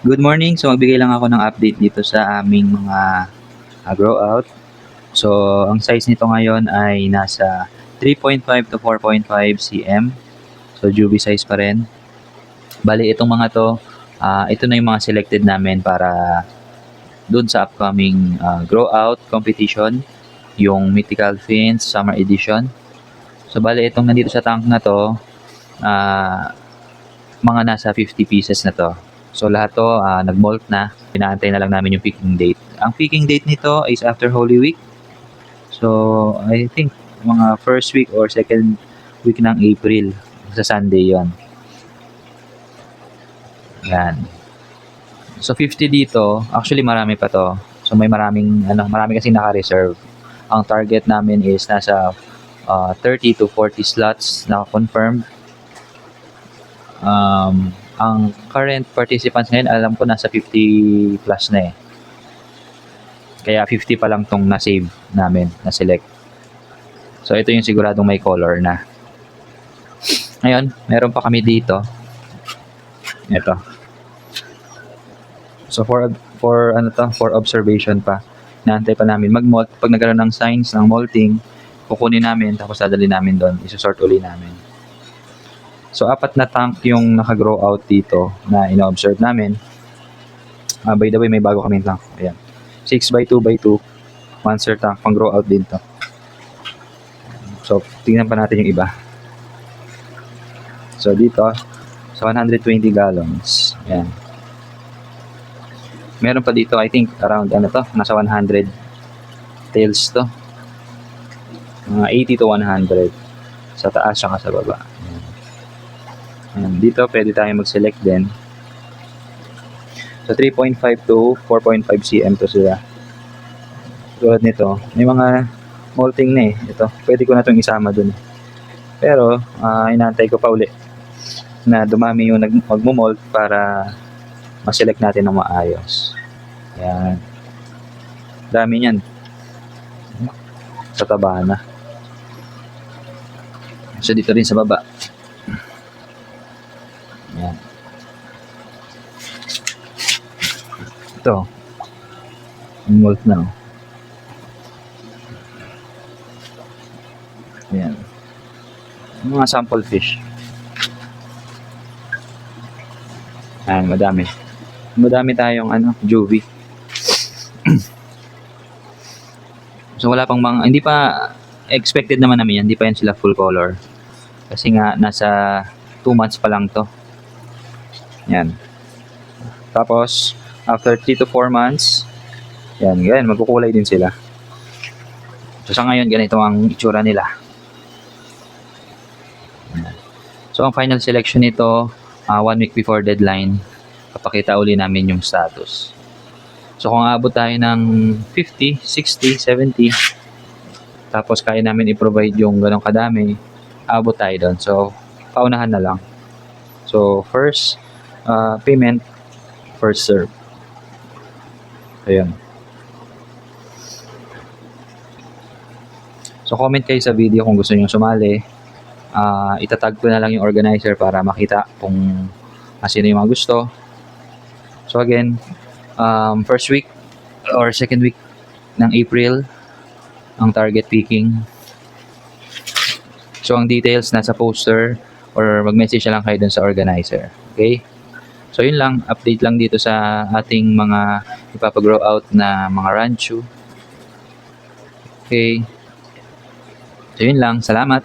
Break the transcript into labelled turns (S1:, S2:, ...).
S1: Good morning. So magbigay lang ako ng update dito sa aming mga grow out. So ang size nito ngayon ay nasa 3.5 to 4.5 cm. So juvie size pa rin. Bali itong mga to, ito na yung mga selected namin para dun sa upcoming grow out competition, yung Mythical Fins Summer Edition. So bali itong nandito sa tank na to, mga nasa 50 pieces na to. So lahat to nag-molt na. Pinaantay na lang namin yung picking date. Ang picking date nito is after Holy Week. So I think mga first week or second week ng April. Sa Sunday yon. Yan. So 50 dito, actually marami pa to. So may marami kasi naka-reserve. Ang target namin is nasa 30 to 40 slots na confirmed. Ang current participants ngayon, alam ko nasa 50 plus na eh. Kaya 50 pa lang tong na-save namin, na-select. So ito yung siguradong may color na. Ngayon, meron pa kami dito. Ito. So for observation pa. Naantay pa namin mag-molt. Pag nagkaroon ng signs ng molting, kukunin namin tapos dadali namin doon. Isusort uli namin. So, 4 na tank yung naka-grow out dito na ino-observe namin. By the way, may bago kaming tank. Ayan. 6x2x2 monster tank. Pang grow out din to. So, tingnan pa natin yung iba. So, dito, sa 120 gallons. Ayan. Meron pa dito, I think, around, nasa 100 tails to. Mga 80 to 100. Sa taas, saka sa baba. Dito pwede tayo mag-select din. So 3.5 to 4.5 cm to sila. Tulad nito, may mga molting na eh. Ito, pwede ko na itong isama dun. Pero, inaantay ko pa uli na dumami yung magmo-molt para ma-select natin ng maayos. Yan. Dami niyan. Sa taba na. So dito rin sa baba. Yan. Ito. Molt na. Yan. Mga sample fish. Yan, madami. Madami tayong juvie. So wala pang mga, hindi pa expected naman namin yan, hindi pa yan sila full color. Kasi nga nasa 2 months pa lang to. Yan. Tapos, after 3 to 4 months, yan, magkukulay din sila. So, sa ngayon, ganito ang itsura nila. Yan. So, ang final selection nito, 1 week before deadline, papakita uli namin yung status. So, kung aabot tayo ng 50, 60, 70, tapos kaya namin i-provide yung ganong kadami, aabot tayo doon. So, paunahan na lang. So, first, payment, first serve. Ayan. So, comment kayo sa video kung gusto nyo sumali. Itatag ko na lang yung organizer para makita kung sino yung mga gusto. So, again, first week or second week ng April, ang target picking. So, ang details nasa poster or mag-message na lang kayo dun sa organizer. Okay? So, yun lang. Update lang dito sa ating mga ipapag-grow out na mga rancho. Okay? So, yun lang. Salamat.